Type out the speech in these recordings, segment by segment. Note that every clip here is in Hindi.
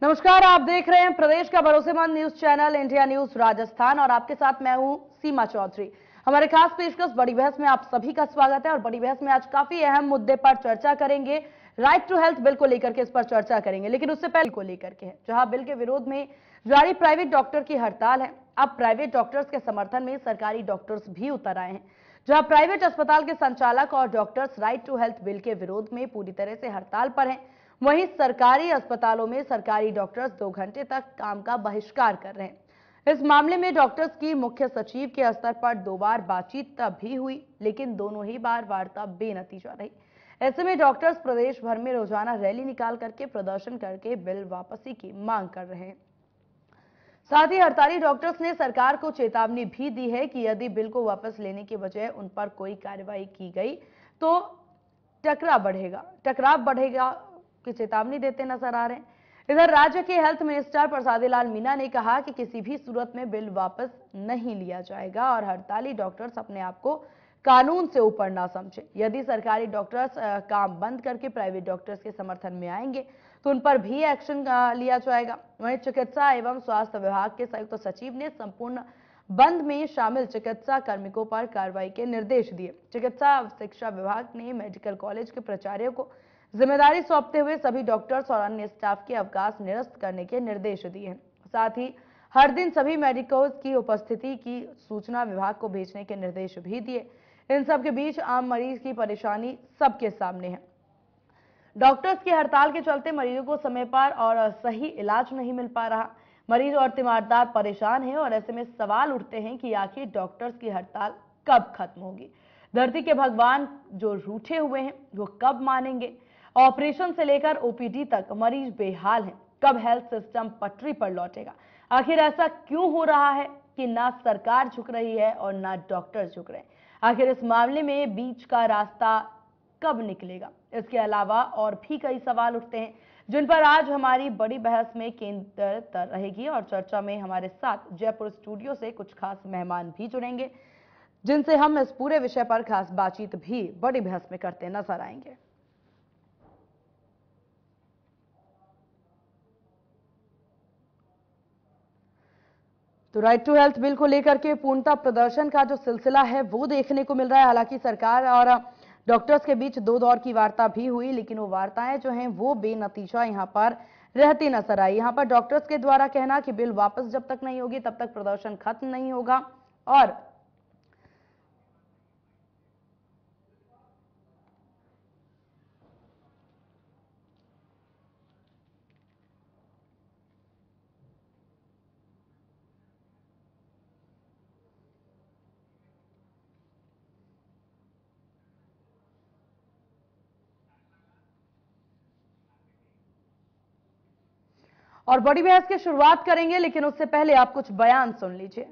नमस्कार, आप देख रहे हैं प्रदेश का भरोसेमंद news channel India news Rajasthan और आपके साथ मैं हूं सीमा चौधरी। हमारे खास पेशकश बड़ी बहस में आप सभी का स्वागत है और बड़ी बहस में आज काफी अहम मुद्दे पर चर्चा करेंगे। राइट टू हेल्थ बिल को लेकर के इस पर चर्चा करेंगे, लेकिन उससे पहले को लेकर के है जहां बिल के विरोध में जारी प्राइवेट डॉक्टर की हड़ताल है। अब प्राइवेट डॉक्टर्स के समर्थन में सरकारी डॉक्टर्स भी उतर आए हैं। जहां प्राइवेट अस्पताल के संचालक और doctors right to health bill के विरोध में पूरी तरह से हड़ताल पर हैं, वहीं सरकारी अस्पतालों में सरकारी डॉक्टर्स 2 घंटे तक काम का बहिष्कार कर रहे हैं। इस मामले में डॉक्टर्स की मुख्य सचिव के स्तर पर 2 बार बातचीत भी हुई, लेकिन दोनों ही बार वार्ता बेनतीजा रही। ऐसे में डॉक्टर्स प्रदेश भर में रोजाना रैली निकाल करके प्रदर्शन करके बिल वापसी की मांग कर रहे हैं। साथ ही हड़ताली डॉक्टर्स ने सरकार को चेतावनी भी दी है कि यदि बिल को वापस लेने के बजाय उन पर कोई कार्रवाई की गई तो टकराव बढ़ेगा की चेतावनी देते नजर आ रहे हैं। इधर राज्य के हेल्थ मिनिस्टर प्रसादी लाल मीणा ने कहा कि किसी भी सूरत में बिल वापस नहीं लिया जाएगा और हड़ताली डॉक्टर्स अपने आप को कानून से ऊपर ना समझें। यदि सरकारी डॉक्टर्स काम बंद करके प्राइवेट डॉक्टर्स के समर्थन में आएंगे तो उन पर भी एक्शन लिया जाएगा। वहीं चिकित्सा एवं स्वास्थ्य विभाग के संयुक्त सचिव ने संपूर्ण बंद में शामिल चिकित्सा कार्मिकों पर कार्रवाई के निर्देश दिए। चिकित्सा शिक्षा विभाग ने मेडिकल कॉलेज के प्राचार्यों को जिम्मेदारी सौंपते हुए सभी डॉक्टर्स और अन्य स्टाफ के अवकाश निरस्त करने के निर्देश दिए हैं। साथ ही हर दिन सभी मेडिकल्स की उपस्थिति की सूचना विभाग को भेजने के निर्देश भी दिए। इन सब के बीच आम मरीज की परेशानी सबके सामने है। डॉक्टर्स की हड़ताल के चलते मरीजों को समय पर और सही इलाज नहीं मिल पा रहा। मरीज और तीमारदार परेशान हैं और ऐसे में सवाल उठते हैं कि आखिर डॉक्टर्स की हड़ताल कब खत्म होगी। धरती के भगवान जो रूठे हुए हैं वो कब मानेंगे। ऑपरेशन से लेकर ओपीडी तक मरीज बेहाल हैं। कब हेल्थ सिस्टम पटरी पर लौटेगा। आखिर ऐसा क्यों हो रहा है कि ना सरकार झुक रही है और ना डॉक्टर झुक रहे हैं। आखिर इस मामले में बीच का रास्ता कब निकलेगा। इसके अलावा और भी कई सवाल उठते हैं जिन पर आज हमारी बड़ी बहस में केंद्रित रहेगी और चर्चा में हमारे साथ जयपुर स्टूडियो से कुछ खास मेहमान भी जुड़ेंगे जिनसे हम इस पूरे विषय पर खास बातचीत भी बड़ी बहस में करते नजर आएंगे। तो राइट टू हेल्थ बिल को लेकर के पूर्णतः प्रदर्शन का जो सिलसिला है वो देखने को मिल रहा है। हालांकि सरकार और डॉक्टर्स के बीच 2 दौर की वार्ता भी हुई, लेकिन वो वार्ताएं जो हैं वो बेनतीजा यहां पर रहती नजर आई। यहां पर डॉक्टर्स के द्वारा कहना कि बिल वापस जब तक नहीं होगी तब तक प्रदर्शन खत्म नहीं होगा और बड़ी बहस की शुरुआत करेंगे, लेकिन उससे पहले आप कुछ बयान सुन लीजिए।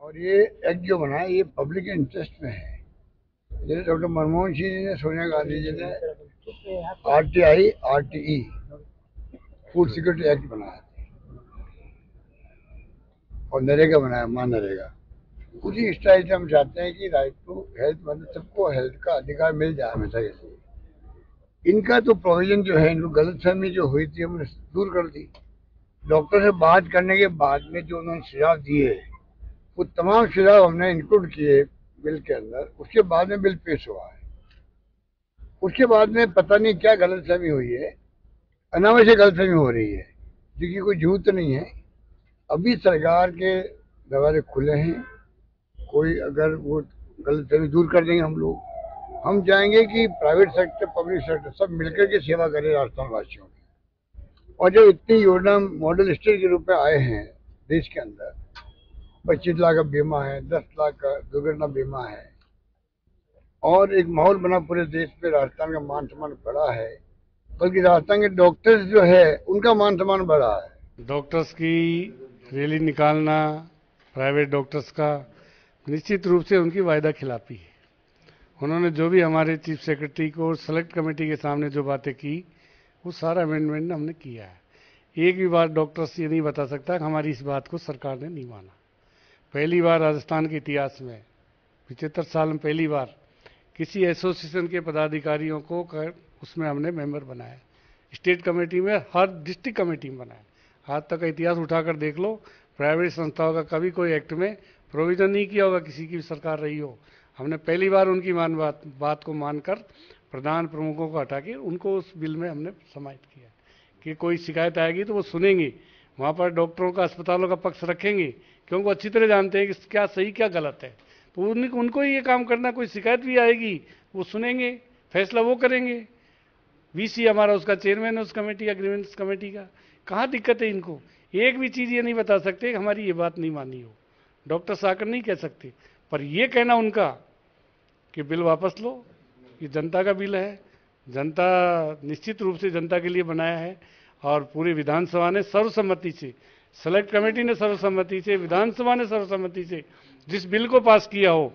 और ये एक्ट जो बना है ये पब्लिक इंटरेस्ट में है। जैसे डॉक्टर मनमोहन सिंह जी ने, सोनिया गांधी जी ने RTI RTE food security act बनाया और नरेगा बनाया, नरेगा। उसी स्टाइल से हम चाहते हैं कि राइट टू हेल्थ मतलब सबको हेल्थ का अधिकार मिल जाए हमेशा के लिए। इनका तो प्रोविजन जो है, इनको गलतफहमी जो हुई थी हमने दूर कर दी। डॉक्टर से बात करने के बाद में जो उन्होंने सुझाव दिए वो तमाम सुझाव हमने इंक्लूड किए बिल के अंदर। उसके बाद में बिल पेश हुआ है। उसके बाद में पता नहीं क्या गलतफहमी हुई है, अनावश्यक गलतफहमी हो रही है जिसकी कोई जरूरत नहीं है। अभी सरकार के दरवाजे खुले हैं, कोई अगर वो गलतफहमी दूर कर देंगे हम लोग। हम चाहेंगे कि प्राइवेट सेक्टर पब्लिक सेक्टर सब मिलकर के सेवा करें राजस्थान वासियों की। और जब इतनी योजना मॉडल स्टेट के रूप में आए हैं देश के अंदर, 25 लाख का बीमा है, 10 लाख का दुर्घटना बीमा है और एक माहौल बना पूरे देश में, राजस्थान का मान सम्मान बढ़ा है, बल्कि राजस्थान के डॉक्टर्स जो है उनका मान सम्मान बढ़ा है। डॉक्टर्स की रैली निकालना, प्राइवेट डॉक्टर्स का निश्चित रूप से उनकी वायदा खिलाफी है। उन्होंने जो भी हमारे चीफ सेक्रेटरी को सेलेक्ट कमेटी के सामने जो बातें की वो सारा अमेंडमेंट हमने किया है। एक भी बार डॉक्टर्स ये नहीं बता सकता कि हमारी इस बात को सरकार ने नहीं माना। पहली बार राजस्थान के इतिहास में 75 साल में पहली बार किसी एसोसिएशन के पदाधिकारियों को उसमें हमने मेंबर बनाया, स्टेट कमेटी में, हर डिस्ट्रिक्ट कमेटी में बनाया। आज तक का इतिहास उठाकर देख लो, प्राइवेट संस्थाओं का कभी कोई एक्ट में प्रोविजन नहीं किया होगा, किसी की भी सरकार रही हो। हमने पहली बार उनकी बात को मानकर प्रधान प्रमुखों को हटा के उनको उस बिल में हमने समाहित किया कि कोई शिकायत आएगी तो वो सुनेंगे, वहाँ पर डॉक्टरों का, अस्पतालों का पक्ष रखेंगे, क्योंकि वो अच्छी तरह जानते हैं कि क्या सही क्या गलत है। तो उनको ही ये काम करना, कोई शिकायत भी आएगी वो सुनेंगे, फैसला वो करेंगे। वीसी हमारा उसका चेयरमैन है उस कमेटी का, ग्रीवेंस कमेटी का। कहाँ दिक्कत है इनको? एक भी चीज़ ये नहीं बता सकते कि हमारी ये बात नहीं मानी हो, डॉक्टर आकर नहीं कह सकते। पर ये कहना उनका कि बिल वापस लो, ये जनता का बिल है, जनता निश्चित रूप से जनता के लिए बनाया है, और पूरी विधानसभा ने सर्वसम्मति से, सेलेक्ट कमेटी ने सर्वसम्मति से, विधानसभा ने सर्वसम्मति से जिस बिल को पास किया हो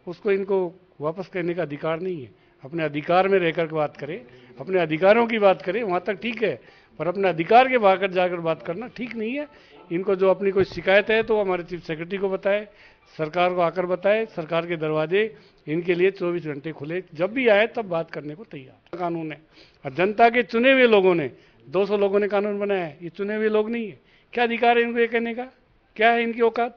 उसको इनको वापस करने का अधिकार नहीं है। अपने अधिकार में रहकर बात करें, अपने अधिकारों की बात करें, वहाँ तक ठीक है, पर अपने अधिकार के बाहर जाकर बात करना ठीक नहीं है। इनको जो अपनी कोई शिकायत है तो हमारे चीफ सेक्रेटरी को बताए, सरकार को आकर बताए। सरकार के दरवाजे इनके लिए 24 घंटे खुले, जब भी आए तब बात करने को तैयार। कानून है और जनता के चुने हुए लोगों ने, 200 लोगों ने कानून बनाया है, ये चुने हुए लोग नहीं है। क्या अधिकार है इनको ये कहने का? क्या है इनकी औकात?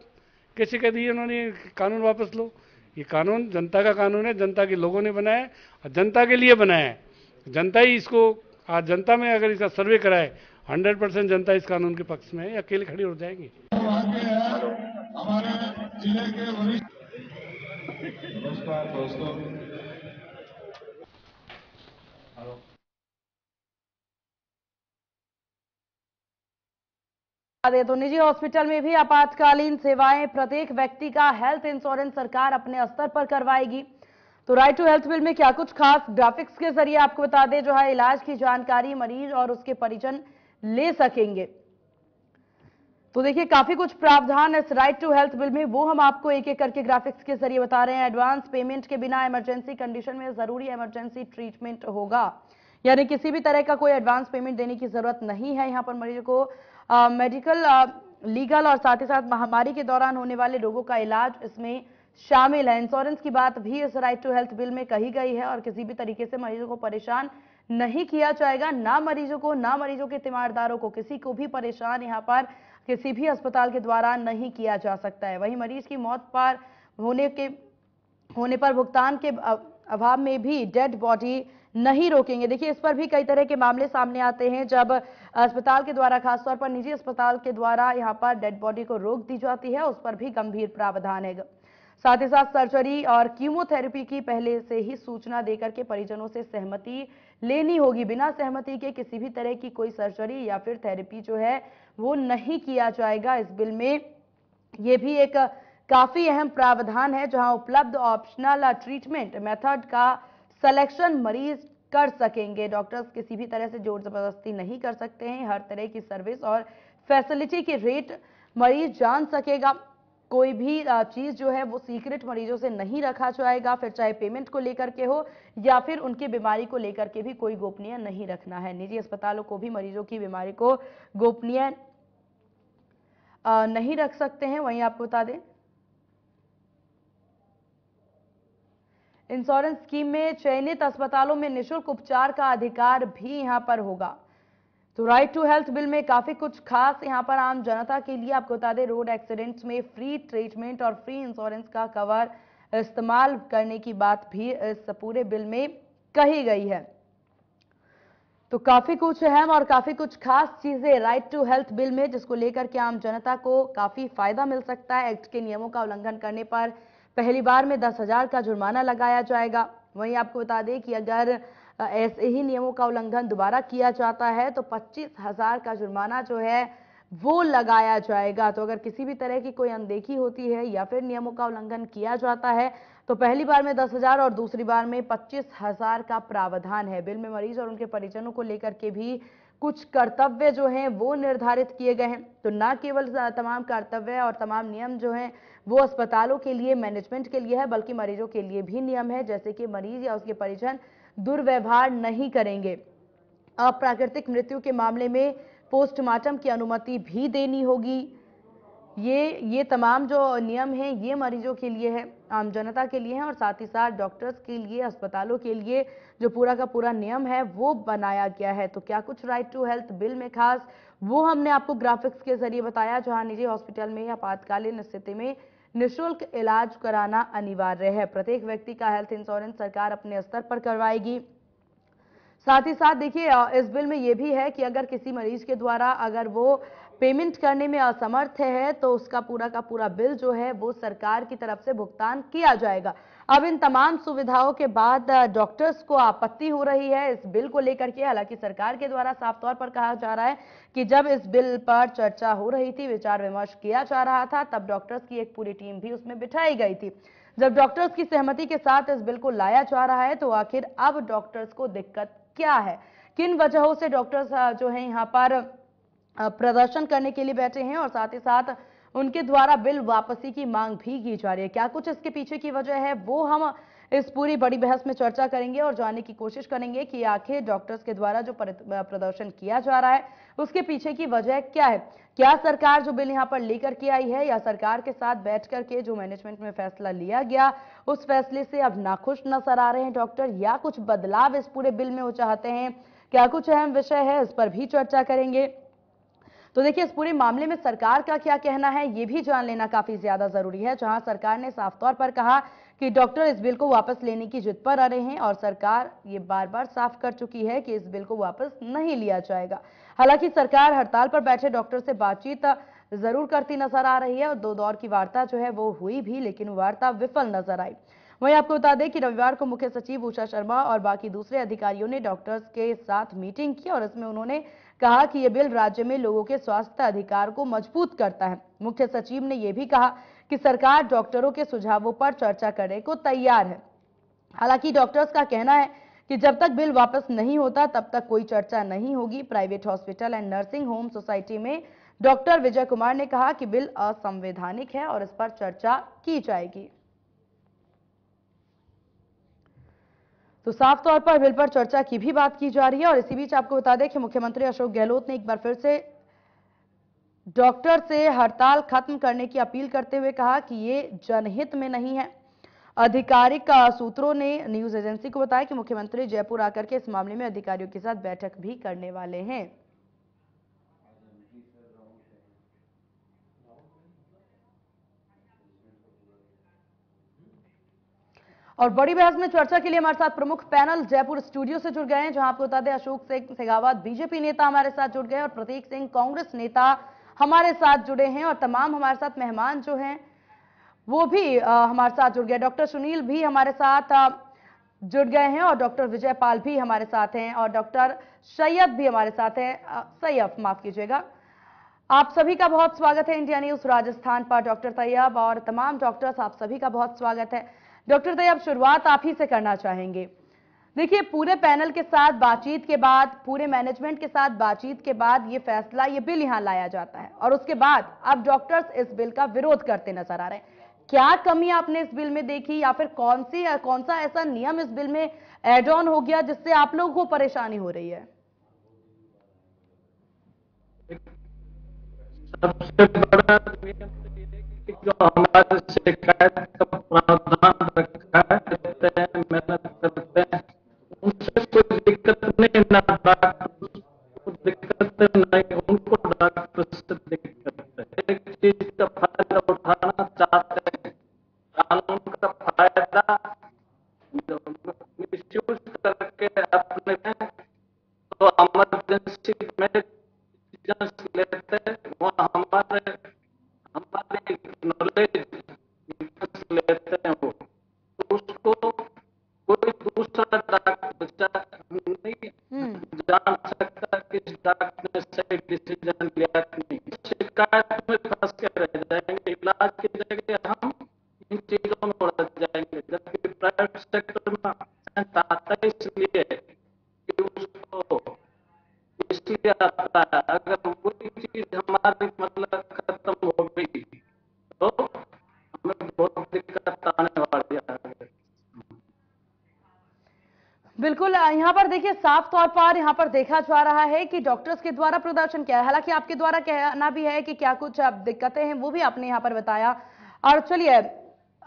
कैसे कह दी उन्होंने कानून वापस लो? ये कानून जनता का कानून है, जनता के लोगों ने बनाया है और जनता के लिए बनाया है। जनता ही इसको, आज जनता में अगर इसका सर्वे कराए 100% जनता इस कानून के पक्ष में है, अकेले खड़ी हो जाएंगे। हमारे जिले के वरिष्ठ, नमस्कार दोस्तों, तो निजी हॉस्पिटल में भी आपातकालीन सेवाएं, प्रत्येक व्यक्ति का हेल्थ इंश्योरेंस सरकार अपने स्तर पर करवाएगी। तो राइट टू हेल्थ बिल में क्या कुछ खास ग्राफिक्स के जरिए आपको बता दें, जो है इलाज की जानकारी मरीज और उसके परिजन ले सकेंगे। तो देखिए काफी कुछ प्रावधान इस राइट टू हेल्थ बिल में, वो हम आपको एक एक करके ग्राफिक्स के जरिए बता रहे हैं। एडवांस पेमेंट के बिना इमरजेंसी कंडीशन में जरूरी इमरजेंसी ट्रीटमेंट होगा, यानी किसी भी तरह का कोई एडवांस पेमेंट देने की जरूरत नहीं है। यहाँ पर मरीजों को मेडिकल, लीगल और साथ ही साथ महामारी के दौरान होने वाले रोगों का इलाज इसमें शामिल है। इंश्योरेंस की बात भी इस राइट टू हेल्थ बिल में कही गई है और किसी भी तरीके से मरीजों को परेशान नहीं किया जाएगा, ना मरीजों को, ना मरीजों के तीमारदारों को, किसी को भी परेशान यहाँ पर किसी भी अस्पताल के द्वारा नहीं किया जा सकता है। वहीं मरीज की मौत पर होने पर भुगतान के अभाव में भी डेड बॉडी नहीं रोकेंगे। देखिए इस पर भी कई तरह के मामले सामने आते हैं, जब अस्पताल के द्वारा, खासतौर पर निजी अस्पताल के द्वारा यहाँ पर डेड बॉडी को रोक दी जाती है, उस पर भी गंभीर प्रावधान है। साथ ही साथ सर्जरी और कीमोथेरेपी की पहले से ही सूचना देकर के परिजनों से सहमति लेनी होगी। बिना सहमति के किसी भी तरह की कोई सर्जरी या फिर थेरेपी जो है वो नहीं किया जाएगा। इस बिल में ये भी एक काफी अहम प्रावधान है, जहां उपलब्ध ऑप्शनल ट्रीटमेंट मेथड का सिलेक्शन मरीज कर सकेंगे। डॉक्टर्स किसी भी तरह से जोर जबरदस्ती नहीं कर सकते हैं। हर तरह की सर्विस और फैसिलिटी की रेट मरीज जान सकेगा। कोई भी चीज जो है वो सीक्रेट मरीजों से नहीं रखा जाएगा, फिर चाहे पेमेंट को लेकर के हो या फिर उनकी बीमारी को लेकर के भी कोई गोपनीय नहीं रखना है। निजी अस्पतालों को भी मरीजों की बीमारी को गोपनीय नहीं रख सकते हैं। वहीं आपको बता दें, इंश्योरेंस स्कीम में चयनित अस्पतालों में निःशुल्क उपचार का अधिकार भी यहां पर होगा। तो राइट टू हेल्थ बिल में काफी कुछ खास यहां पर आम जनता के लिए आपको बता दें, रोड एक्सीडेंट्स में फ्री ट्रीटमेंट और फ्री इंश्योरेंस का कवर इस्तेमाल करने की बात भी इस पूरे बिल में कही गई है। तो काफी कुछ अहम और काफी कुछ खास चीजें राइट टू हेल्थ बिल में, जिसको लेकर के आम जनता को काफी फायदा मिल सकता है। एक्ट के नियमों का उल्लंघन करने पर पहली बार में 10,000 का जुर्माना लगाया जाएगा। वहीं आपको बता दें कि अगर ऐसे ही नियमों का उल्लंघन दोबारा किया जाता है तो 25,000 का जुर्माना जो है वो लगाया जाएगा। तो अगर किसी भी तरह की कोई अनदेखी होती है या फिर नियमों का उल्लंघन किया जाता है तो पहली बार में 10,000 और दूसरी बार में 25,000 का प्रावधान है। बिल में मरीज और उनके परिजनों को लेकर के भी कुछ कर्तव्य जो हैं वो निर्धारित किए गए हैं। तो ना केवल तमाम कर्तव्य और तमाम नियम जो हैं वो अस्पतालों के लिए, मैनेजमेंट के लिए है, बल्कि मरीजों के लिए भी नियम है, जैसे कि मरीज या उसके परिजन दुर्व्यवहार नहीं करेंगे। अप्राकृतिक मृत्यु के मामले में पोस्टमार्टम की अनुमति भी देनी होगी। ये तमाम जो नियम हैं ये मरीजों के लिए है, आम जनता के लिए है और साथ ही साथ डॉक्टर्स के लिए, अस्पतालों के लिए जो पूरा का पूरा नियम है वो बनाया गया है। तो क्या कुछ राइट टू हेल्थ बिल में खास, वो हमने आपको ग्राफिक्स के जरिए बताया, जहां निजी हॉस्पिटल में आपातकालीन स्थिति में निःशुल्क इलाज कराना अनिवार्य है। प्रत्येक व्यक्ति का हेल्थ इंश्योरेंस सरकार अपने स्तर पर करवाएगी। साथ ही साथ देखिए इस बिल में यह भी है कि अगर किसी मरीज के द्वारा अगर वो पेमेंट करने में असमर्थ है तो उसका पूरा का पूरा बिल जो है वो सरकार की तरफ से भुगतान किया जाएगा। अब इन तमाम सुविधाओं के बाद डॉक्टर्स को आपत्ति हो रही है इस बिल को लेकर के। हालांकि सरकार के द्वारा साफ तौर पर कहा जा रहा है कि जब इस बिल पर चर्चा हो रही थी, विचार विमर्श किया जा रहा था, तब डॉक्टर्स की एक पूरी टीम भी उसमें बिठाई गई थी। जब डॉक्टर्स की सहमति के साथ इस बिल को लाया जा रहा है तो आखिर अब डॉक्टर्स को दिक्कत क्या है, किन वजहों से डॉक्टर्स जो है यहाँ पर प्रदर्शन करने के लिए बैठे हैं और साथ ही साथ उनके द्वारा बिल वापसी की मांग भी की जा रही है। क्या कुछ इसके पीछे की वजह है, वो हम इस पूरी बड़ी बहस में चर्चा करेंगे और जानने की कोशिश करेंगे कि आखिर डॉक्टर्स के द्वारा जो प्रदर्शन किया जा रहा है उसके पीछे की वजह क्या है। क्या सरकार जो बिल यहाँ पर लेकर के आई है या सरकार के साथ बैठ करके जो मैनेजमेंट में फैसला लिया गया उस फैसले से अब नाखुश नजर आ रहे हैं डॉक्टर, या कुछ बदलाव इस पूरे बिल में वो चाहते हैं। क्या कुछ अहम विषय है, इस पर भी चर्चा करेंगे। तो देखिए इस पूरे मामले में सरकार का क्या कहना है ये भी जान लेना काफी ज्यादा जरूरी है। जहां सरकार ने साफ तौर पर कहा कि डॉक्टर इस बिल को वापस लेने की जिद पर आ रहे हैं और सरकार ये बार बार साफ कर चुकी है कि इस बिल को वापस नहीं लिया जाएगा। हालांकि सरकार हड़ताल पर बैठे डॉक्टर से बातचीत जरूर करती नजर आ रही है और 2 दौर की वार्ता जो है वो हुई भी, लेकिन वार्ता विफल नजर आई। वहीं आपको बता दें कि रविवार को मुख्य सचिव उषा शर्मा और बाकी दूसरे अधिकारियों ने डॉक्टर्स के साथ मीटिंग की और इसमें उन्होंने कहा कि यह बिल राज्य में लोगों के स्वास्थ्य अधिकार को मजबूत करता है। मुख्य सचिव ने यह भी कहा कि सरकार डॉक्टरों के सुझावों पर चर्चा करने को तैयार है। हालांकि डॉक्टर्स का कहना है कि जब तक बिल वापस नहीं होता तब तक कोई चर्चा नहीं होगी। Private hospital and nursing home society में डॉक्टर विजय कुमार ने कहा कि बिल असंवैधानिक है और इस पर चर्चा की जाएगी। तो साफ तौर पर बिल पर चर्चा की भी बात की जा रही है और इसी बीच आपको बता दें कि मुख्यमंत्री अशोक गहलोत ने एक बार फिर से डॉक्टर से हड़ताल खत्म करने की अपील करते हुए कहा कि ये जनहित में नहीं है। आधिकारिक सूत्रों ने न्यूज एजेंसी को बताया कि मुख्यमंत्री जयपुर आकर के इस मामले में अधिकारियों के साथ बैठक भी करने वाले हैं। और बड़ी बहस में चर्चा के लिए हमारे साथ प्रमुख पैनल जयपुर स्टूडियो से जुड़ गए हैं, जहां आपको बता दें अशोक सिंह शेखावत बीजेपी नेता हमारे साथ जुड़ गए और प्रतीक सिंह कांग्रेस नेता हमारे साथ जुड़े हैं और तमाम हमारे साथ मेहमान जो हैं वो भी हमारे साथ जुड़ गए। डॉक्टर सुनील भी हमारे साथ जुड़ गए हैं और डॉक्टर विजय पाल भी हमारे साथ हैं और डॉक्टर सैयद भी हमारे साथ हैं, सैयद माफ कीजिएगा। आप सभी का बहुत स्वागत है इंडिया न्यूज राजस्थान पर। डॉक्टर तैयब और तमाम डॉक्टर्स, आप सभी का बहुत स्वागत है। डॉक्टर तैयब, शुरुआत आप ही से करना चाहेंगे। देखिए पूरे पैनल के साथ बातचीत के बाद, पूरे मैनेजमेंट के साथ बातचीत के बाद ये फैसला, ये बिल यहां लाया जाता है और उसके बाद अब डॉक्टर्स इस बिल का विरोध करते नजर आ रहे हैं। क्या कमी आपने इस बिल में देखी या फिर कौन सा ऐसा नियम इस बिल में एड ऑन हो गया जिससे आप लोगों को परेशानी हो रही है? सबसे बड़ा जो हमारे शिकायत का प्रावधान रखा है, करते हैं, मेहनत करते हैं, उनसे कोई दिक्कत नहीं, ना डॉक्टर को दिक्कत नहीं, उनको डॉक्टर से दिक्कत है। एक चीज का फायदा उठाना चाहते हैं, कानून का फायदा मिसयूज करके अपने तो इमरजेंसी में लेते हैं, वह हमारे नॉलेज लेते हैं वो, तो उसको कोई दूसरा डॉक्टर नहीं जान सकता कि इस डॉक्टर ने सही डिसीजन लिया कि नहीं। शिकायत में फंस के रह जाएंगे, इलाज की जगह हम इन चीजों में उलझ जाएंगे। जबकि प्राइवेट सेक्टर में आता है इसलिए कि उसको इसलिए आता है, अगर कोई चीज हमारी मतलब खत्म हो गई तो हमें बहुत दिक्कत आने वाली है। बिल्कुल, यहाँ पर देखिए देखिए साफ तौर पर यहां पर देखा जा रहा है कि डॉक्टर्स के द्वारा प्रदर्शन किया है, हालांकि आपके द्वारा कहना भी है कि क्या कुछ दिक्कतें हैं वो भी आपने यहां पर बताया। और चलिए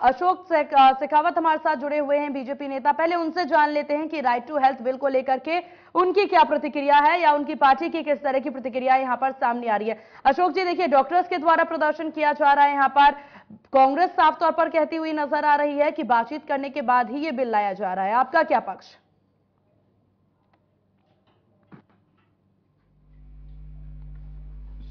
अशोक शेखावत हमारे साथ जुड़े हुए हैं, बीजेपी नेता, पहले उनसे जान लेते हैं कि राइट टू हेल्थ बिल को लेकर के उनकी क्या प्रतिक्रिया है या उनकी पार्टी की किस तरह की प्रतिक्रिया यहां पर सामने आ रही है। अशोक जी देखिए, डॉक्टर्स के द्वारा प्रदर्शन किया जा रहा है, यहां पर कांग्रेस साफ तौर पर कहती हुई नजर आ रही है कि बातचीत करने के बाद ही ये बिल लाया जा रहा है, आपका क्या पक्ष?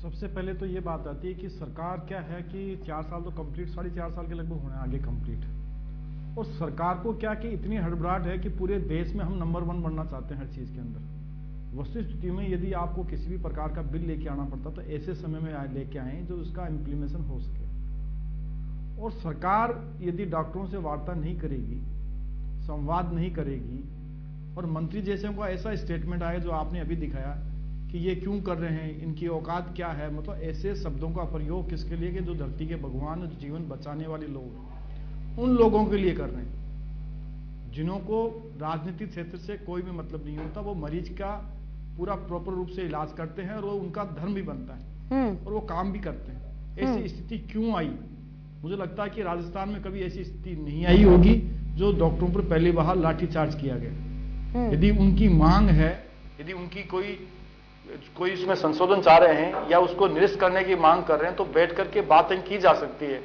सबसे पहले तो ये बात आती है कि सरकार क्या है कि 4 साल तो कंप्लीट, 4.5 साल के लगभग होने आगे कंप्लीट, और सरकार को क्या कि इतनी हड़बड़ाहट है कि पूरे देश में हम नंबर 1 बनना चाहते हैं हर चीज के अंदर। वस्तु स्थिति में यदि आपको किसी भी प्रकार का बिल लेके आना पड़ता तो ऐसे समय में लेके आए जो उसका इम्प्लीमेशन हो सके। और सरकार यदि डॉक्टरों से वार्ता नहीं करेगी, संवाद नहीं करेगी, और मंत्री जैसे को ऐसा स्टेटमेंट आया जो आपने अभी दिखाया कि ये क्यों कर रहे हैं, इनकी औकात क्या है, मतलब ऐसे शब्दों का प्रयोग किसके लिए कि जो धरती के भगवान, जो जीवन बचाने वाले लोग, उन लोगों के लिए कर रहे हैं जिन्हों को राजनीतिक क्षेत्र से कोई भी मतलब नहीं होता। वो मरीज का पूरा प्रॉपर रूप से इलाज करते हैं और वो उनका धर्म भी बनता है और वो काम भी करते हैं। ऐसी स्थिति क्यों आई? मुझे लगता है कि राजस्थान में कभी ऐसी स्थिति नहीं आई होगी जो डॉक्टरों पर पहली बार लाठीचार्ज किया गया। यदि उनकी मांग है, यदि उनकी कोई इसमें संशोधन चाह रहे हैं या उसको निरस्त करने की मांग कर रहे हैं तो बैठ करके बातें की जा सकती है।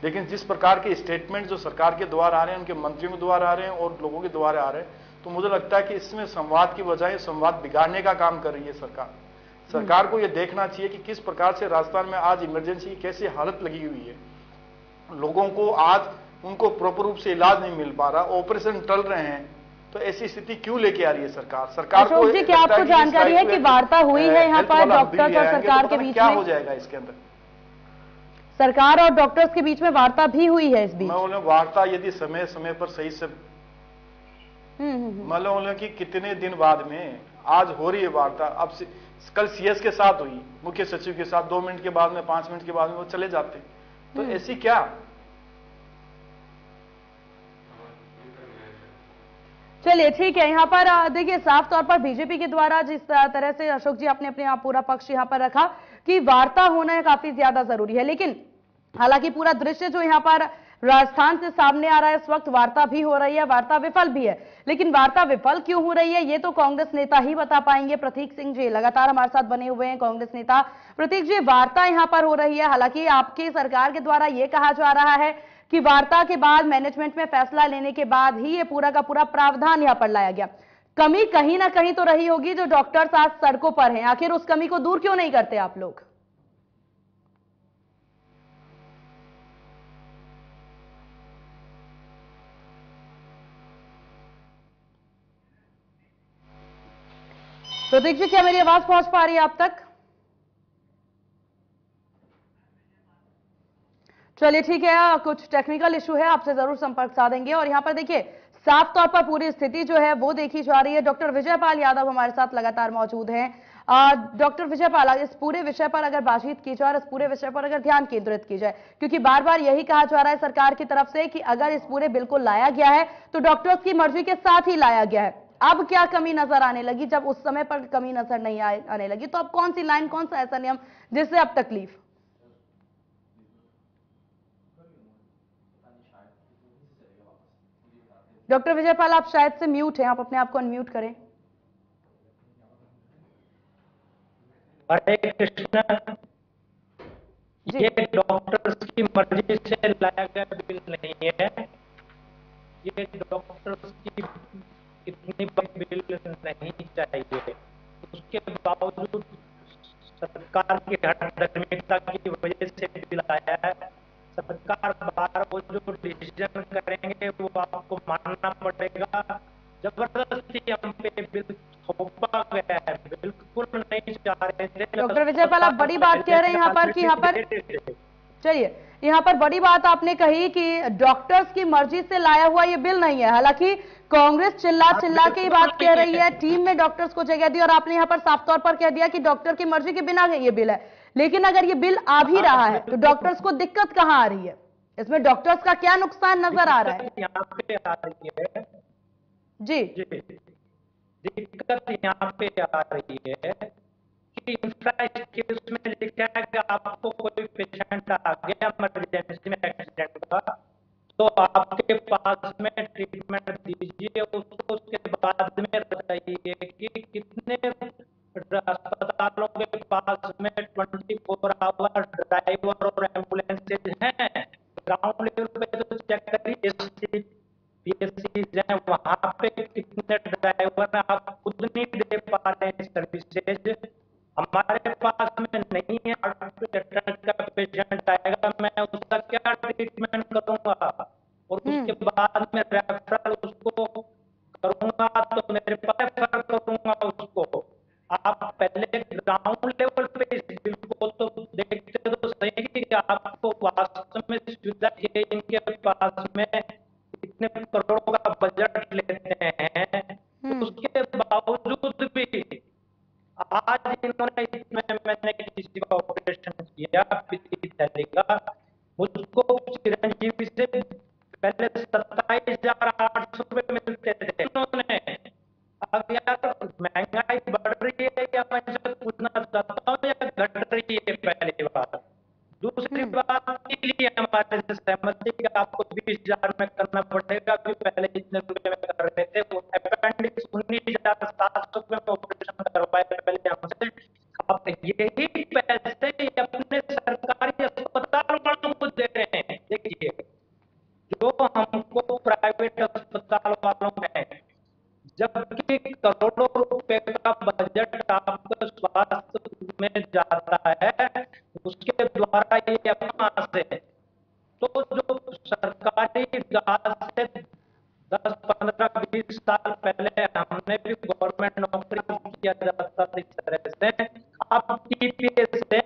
लेकिन जिस प्रकार के स्टेटमेंट जो सरकार के द्वारा आ रहे हैं, उनके मंत्रियों के द्वारा आ रहे हैं और लोगों के द्वारा आ रहे हैं, तो मुझे लगता है कि इसमें संवाद की बजाय संवाद बिगाड़ने का काम कर रही है सरकार। सरकार को यह देखना चाहिए कि किस प्रकार से राजस्थान में आज इमरजेंसी की कैसी हालत लगी हुई है। लोगों को आज उनको प्रॉपर रूप से इलाज नहीं मिल पा रहा, ऑपरेशन टल रहे हैं, तो ऐसी स्थिति क्यों लेके आ रही है सरकार? सरकार को जी क्या आपको जानकारी है कि वार्ता हुई है यहाँ पर डॉक्टर्स और सरकार के बीच क्या में? हो जाएगा इसके अंदर? सरकार और डॉक्टर्स के बीच में वार्ता भी हुई है इस बीच? मैं बोलूं वार्ता यदि समय समय पर सही से मैं बोलूं कि कितने दिन बाद में आज हो रही है वार्ता। अब कल सीएस के साथ हुई, मुख्य सचिव के साथ 2 मिनट के बाद में, 5 मिनट के बाद में वो चले जाते, तो ऐसी क्या? चलिए ठीक है, यहाँ पर देखिए साफ तौर पर बीजेपी के द्वारा जिस तरह से अशोक जी आपने अपने पूरा पक्ष यहाँ पर रखा कि वार्ता होना काफी ज्यादा जरूरी है, लेकिन हालांकि पूरा दृश्य जो यहाँ पर राजस्थान से सामने आ रहा है इस वक्त, वार्ता भी हो रही है, वार्ता विफल भी है, लेकिन वार्ता विफल क्यों हो रही है ये तो कांग्रेस नेता ही बता पाएंगे। प्रतीक सिंह जी लगातार हमारे साथ बने हुए हैं, कांग्रेस नेता। प्रतीक जी, वार्ता यहाँ पर हो रही है, हालांकि आपकी सरकार के द्वारा यह कहा जा रहा है कि वार्ता के बाद, मैनेजमेंट में फैसला लेने के बाद ही ये पूरा का पूरा प्रावधान यहां पर लाया गया। कमी कहीं ना कहीं तो रही होगी, जो डॉक्टर्स आज सड़कों पर हैं, आखिर उस कमी को दूर क्यों नहीं करते आप लोग? प्रतीक जी, क्या मेरी आवाज पहुंच पा रही है आप तक? चलिए ठीक है, कुछ टेक्निकल इशू है, आपसे जरूर संपर्क साधेंगे। और यहां पर देखिए साफ तौर पर पूरी स्थिति जो है वो देखी जा रही है। डॉक्टर विजयपाल यादव हमारे साथ लगातार मौजूद हैं। डॉक्टर विजयपाल, इस पूरे विषय पर अगर बातचीत की जाए और इस पूरे विषय पर अगर ध्यान केंद्रित की जाए, क्योंकि बार बार यही कहा जा रहा है सरकार की तरफ से कि अगर इस पूरे बिल को लाया गया है तो डॉक्टर्स की मर्जी के साथ ही लाया गया है। अब क्या कमी नजर आने लगी? जब उस समय पर कमी नजर नहीं आने लगी तो अब कौन सी लाइन, कौन सा ऐसा नियम जिससे अब तकलीफ? डॉक्टर विजयपाल, आप शायद से म्यूट हैं, आप अपने आप को अनम्यूट करें। हरे कृष्णा, ये डॉक्टर्स की मर्जी से लाया गया बिल नहीं है, ये डॉक्टर्स की इतनी बड़ी बिल नहीं चाहिए। उसके बावजूद सरकार की हठधर्मिता की वजह से बिल आया है। सरकार बार वो जो डिसीजन करेंगे वो आपको मानना पड़ेगा। जबरदस्ती हम पे बिल थोपा गया है, बिल्कुल नहीं चाह रहे थे। डॉक्टर विजयपाल, आप बड़ी बात कह रहे हैं यहाँ पर कि यहाँ पर, चलिए यहाँ पर बड़ी बात आपने कही कि डॉक्टर्स की मर्जी से लाया हुआ ये बिल नहीं है। हालांकि कांग्रेस चिल्ला चिल्ला के ही बात कह रही है, टीम में डॉक्टर्स को जगह दी, और आपने यहाँ पर साफ तौर पर कह दिया कि डॉक्टर की मर्जी के बिना ये बिल है। लेकिन अगर ये बिल आ भी रहा है तो डॉक्टर्स को दिक्कत कहां आ रही है? इसमें डॉक्टर्स का क्या नुकसान नजर आ रहा है? यहाँ पे आ रही है जी दिक्कत यहाँ पे आ रही है कि इंफ्रास्ट्रक्चर में लिखा है कि आपको कोई पेशेंट आ गया इमरजेंसी में एक्सीडेंट का, तो आपके पास में ट्रीटमेंट दीजिए उसको, उसके बाद में बताइए कि कितने अस्पतालों के पास में 24 आवर ड्राइवर और एम्बुलेंसेज हैं। ग्राउंड लेवल पे तो चेक करिए, PSCs हैं वहां पे कितने ड्राइवर आप खुद नहीं दे पा रहे हैं सर्विसेज। हमारे पास में नहीं है, का पेशेंट आएगा, मैं उसका क्या ट्रीटमेंट करूंगा और उसके बाद में रेफरल उसको करूंगा तो मेरे पास रेफर करूंगा उसको। आप पहले ग्राउंड लेवल पे इस बिल को तो देखते तो सही कि आपको वास्तव में सुविधा है, इनके पास में इतने करोड़ों का बजट लेते हैं, उसके बावजूद भी आज इन्होंने मैंने किसी का ऑपरेशन किया पित्ती का, मुझको चिरंजीवी से पहले 27,800 रुपए मिलते थे उन्होंने। अब यार महंगाई बढ़ रही है या मैं इनसे पूछना चाहता हूँ या घट रही है, पहली बात। दूसरी बात के लिए हमारे से सहमति कि आपको 20,000 में करना पड़ेगा, कि पहले जितने रुपए में कर रहे थे वो अपेंडिक्स 19,700 रुपए में ऑपरेशन करवाए पहले हमसे। अब यही पैसे अपने सरकारी अस्पताल वालों को दे रहे हैं। देखिए, जो हमको प्राइवेट अस्पताल वालों में, जबकि करोड़ों रुपए का बजट आपके स्वास्थ्य में जाता है, उसके द्वारा ये अपना से तो जो सरकारी आज से 10, 15, 20 साल पहले हमने भी गवर्नमेंट नौकरी किया जाता था इस तरह से। अब TPS से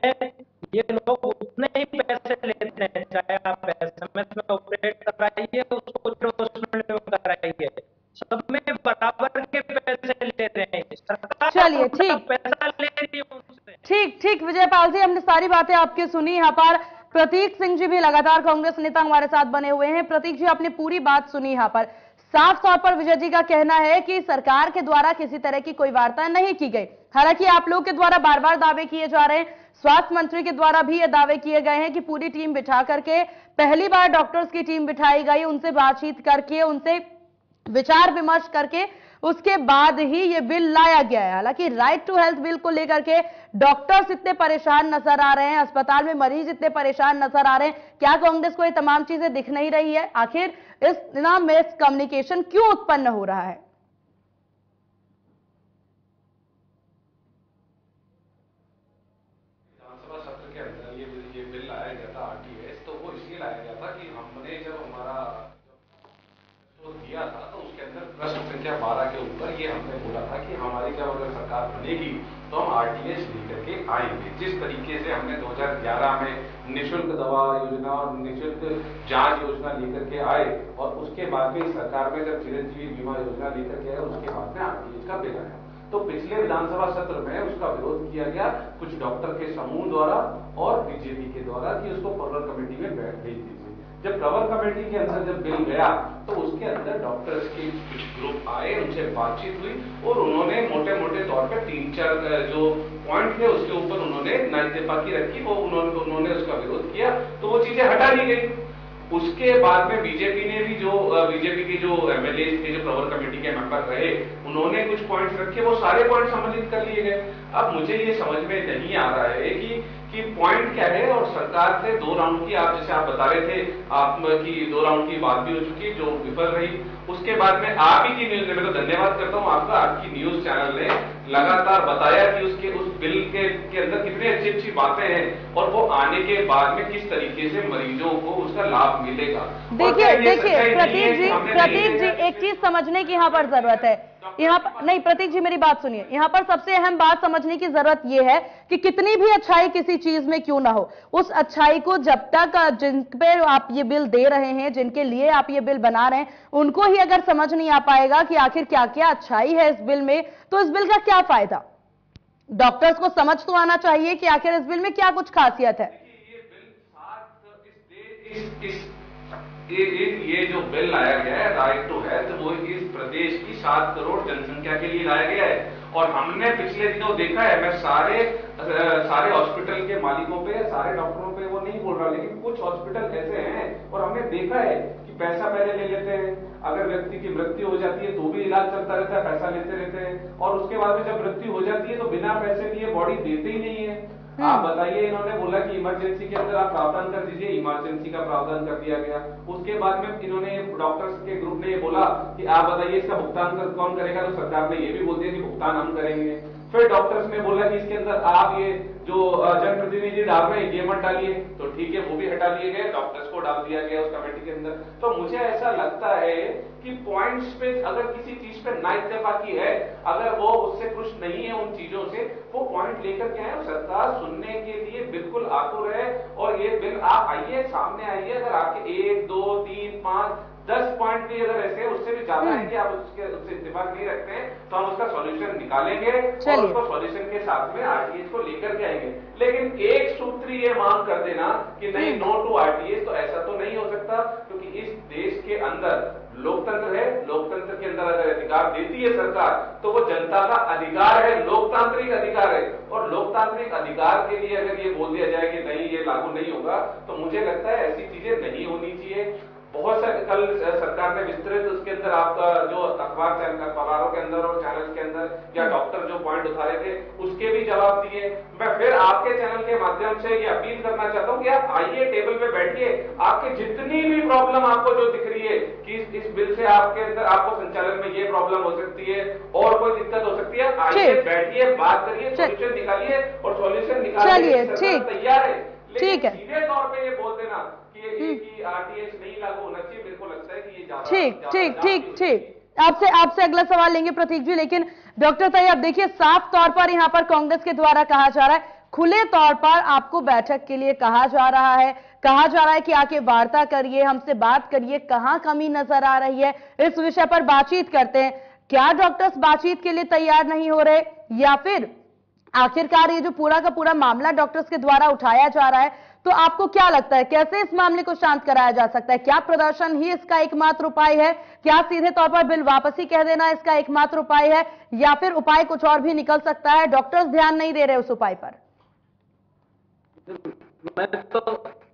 ये लोग उतने ही पैसे लेते हैं, चाहे आप SMS में ऑपरेट कराइए, उसको जो कराइए, सब में बराबर के पैसे ले रहे हैं। सरकार चलिए ठीक, पैसा ले रही है उनसे। ठीक विजयपाल जी, हमने सारी बातें आपकी सुनी। यहाँ पर प्रतीक सिंह जी भी लगातार कांग्रेस नेता हमारे साथ बने हुए हैं। प्रतीक जी, आपने पूरी बात सुनी। यहाँ पर साफ तौर पर विजय जी का कहना है कि सरकार के द्वारा किसी तरह की कोई वार्ता नहीं की गई। हालांकि आप लोग के द्वारा बार बार दावे किए जा रहे हैं, स्वास्थ्य मंत्री के द्वारा भी ये दावे किए गए हैं कि पूरी टीम बिठा करके, पहली बार डॉक्टर्स की टीम बिठाई गई, उनसे बातचीत करके, उनसे विचार विमर्श करके उसके बाद ही ये बिल लाया गया है। हालांकि राइट टू हेल्थ बिल को लेकर के डॉक्टर्स इतने परेशान नजर आ रहे हैं, अस्पताल में मरीज इतने परेशान नजर आ रहे हैं, क्या कांग्रेस को ये तमाम चीजें दिख नहीं रही है? आखिर इतना मिस कम्युनिकेशन क्यों उत्पन्न हो रहा है? विधानसभा सत्र के अंदर ये बिल लाया गया था RTS, तो वो इसलिए लाया गया था कि हमने जब हमारा दिया था तो उसके अंदर प्रश्न संख्या 12 के ऊपर ये हमने बोला था कि हमारी जब अगर सरकार बनेगी तो हम RTS लेकर के आएंगे। जिस तरीके से हमने 2011 में निःशुल्क दवा योजना और निःशुल्क जांच योजना लेकर के आए, और उसके बाद में सरकार में जब चिरंजीवी बीमा योजना लेकर के आए, उसके बाद में RTS का बिल आया। तो पिछले विधानसभा सत्र में उसका विरोध किया गया कुछ डॉक्टर के समूह द्वारा और बीजेपी के द्वारा कि उसको प्रवर कमेटी में भेज दीजिए। जब प्रवर कमेटी के अंदर जब बिल गया तो उसके अंदर डॉक्टर्स के कुछ ग्रुप आए, उनसे बातचीत हुई और उन्होंने मोटे मोटे तौर पर 3-4 जो पॉइंट थे उसके ऊपर उन्होंने नाइतफाकी रखी, वो उन्होंने उसका विरोध किया, तो वो चीजें हटा दी गई। उसके बाद में बीजेपी ने भी बीजेपी के जो MLA थे, जो प्रवर कमेटी के मेंबर रहे, उन्होंने कुछ पॉइंट्स रखे, वो सारे पॉइंट सम्मिलित कर लिए गए। अब मुझे ये समझ में नहीं आ रहा है कि पॉइंट क्या है। और सरकार से 2 राउंड की, आप जैसे आप बता रहे थे, आपकी 2 राउंड की बात भी हो चुकी जो विफल रही। उसके बाद में आप ही की न्यूज, मैं तो धन्यवाद करता हूं आपका, आपकी न्यूज चैनल ने लगातार बताया कि उस बिल के अंदर कितनी अच्छी बातें हैं और वो आने के बाद में किस तरीके से मरीजों को उसका लाभ मिलेगा। देखिए प्रतीक जी, एक चीज समझने की यहाँ पर जरूरत है। यहाँ पर नहीं, प्रतीक जी मेरी बात सुनिए, यहाँ पर सबसे अहम बात समझने की जरूरत यह है कि कितनी भी अच्छाई किसी चीज में क्यों ना हो, उस अच्छाई को जब तक जिन पे आप ये बिल दे रहे हैं, जिनके लिए आप ये बिल बना रहे हैं, उनको ही अगर समझ नहीं आ पाएगा कि आखिर क्या क्या अच्छाई है इस बिल में, तो इस बिल का क्या फायदा? डॉक्टर्स को समझ तो आना चाहिए कि आखिर इस बिल में क्या कुछ खासियत है। ये बिल ये जो बिल लाया गया है राइट टू हेल्थ, वो इस प्रदेश की 7 करोड़ जनसंख्या के लिए लाया गया है। और हमने पिछले दिनों देखा है, मैं सारे हॉस्पिटल के मालिकों पे, सारे डॉक्टरों पे वो नहीं बोल रहा, लेकिन कुछ हॉस्पिटल ऐसे हैं और हमने देखा है कि पैसा पहले ले लेते हैं, अगर व्यक्ति की मृत्यु हो जाती है तो भी इलाज चलता रहता है, पैसा लेते रहते हैं, और उसके बाद में जब मृत्यु हो जाती है तो बिना पैसे लिए बॉडी देते ही नहीं है। आप बताइए, इन्होंने बोला कि इमरजेंसी के अंदर आप प्रावधान कर दीजिए, इमरजेंसी का प्रावधान कर दिया गया। उसके बाद में इन्होंने डॉक्टर्स के ग्रुप ने ये बोला कि आप बताइए इसका भुगतान कौन करेगा, तो सरकार ने ये भी बोल दिया कि भुगतान हम करेंगे। फिर डॉक्टर्स ने बोला कि इसके अंदर आप ये जो जनप्रतिनिधि डाल रहे हैं ये मत डालिए, तो ठीक है वो भी हटा लिए गए, डॉक्टर्स को डाल दिया गया उस कमेटी के अंदर। तो मुझे ऐसा लगता है कि पॉइंट्स पे अगर किसी चीज पे ना इत्तेफाकी है, अगर वो उससे खुश नहीं है उन चीजों से, वो पॉइंट लेकर के आए, सरकार सुनने के लिए बिल्कुल आतुर है। और ये बिल आप आइए, सामने आइए, अगर आपके 1 2 3 5 10 पॉइंट भी अगर ऐसे उससे भी ज्यादा है कि आप उससे इत्तेफाक नहीं रखते हैं, तो हम उसका सॉल्यूशन निकालेंगे और उसको सॉल्यूशन के साथ में आरटीएस को लेकर के आएंगे। लेकिन एक सूत्री ये मांग कर देना कि नहीं नो टू आरटीएस, तो ऐसा तो नहीं हो सकता, क्योंकि इस देश के अंदर लोकतंत्र है, लोकतंत्र के अंदर अगर अधिकार देती है सरकार तो वो जनता का अधिकार है, लोकतांत्रिक अधिकार है। और लोकतांत्रिक अधिकार के लिए अगर ये बोल दिया जाए कि नहीं ये लागू नहीं होगा, तो मुझे लगता है ऐसी चीजें नहीं होनी चाहिए। बहुत सारे कल सरकार ने विस्तृत उसके अंदर आपका जो अखबारों के अंदर और चैनल के अंदर या डॉक्टर जो पॉइंट उठा रहे थे उसके भी जवाब दिए। मैं फिर आपके चैनल के माध्यम से ये अपील करना चाहता हूं कि आप आइए, टेबल पे बैठिए, आपकी जितनी भी प्रॉब्लम आपको जो दिख रही है कि इस बिल से आपके अंदर आपको संचालन में ये प्रॉब्लम हो सकती है और कोई दिक्कत हो सकती है, आइए बैठिए, बात करिए, सोल्यूशन निकालिए, और सोल्यूशन निकालने के लिए तैयार है। ठीक है, सीधे तौर पे ये बोल देना कि आरटीएस नहीं लागू होना चाहिए, मेरे को लगता है कि ये ज्यादा ठीक। आपसे अगला सवाल लेंगे प्रतीक जी, लेकिन डॉक्टर तैयब देखिए, साफ तौर पर यहां पर कांग्रेस के द्वारा कहा जा रहा है, खुले तौर पर आपको बैठक के लिए कहा जा रहा है कि आके वार्ता करिए, हमसे बात करिए, कहां कमी नजर आ रही है इस विषय पर बातचीत करते हैं। क्या डॉक्टर्स बातचीत के लिए तैयार नहीं हो रहे, या फिर आखिरकार ये जो पूरा का पूरा मामला डॉक्टर्स के द्वारा उठाया जा रहा है, तो आपको क्या लगता है कैसे इस मामले को शांत कराया जा सकता है? क्या प्रदर्शन ही इसका एकमात्र उपाय है? क्या सीधे तौर पर बिल वापसी कह देना इसका एकमात्र उपाय है, या फिर उपाय कुछ और भी निकल सकता है? डॉक्टर्स ध्यान नहीं दे रहे उस उपाय पर। मैं तो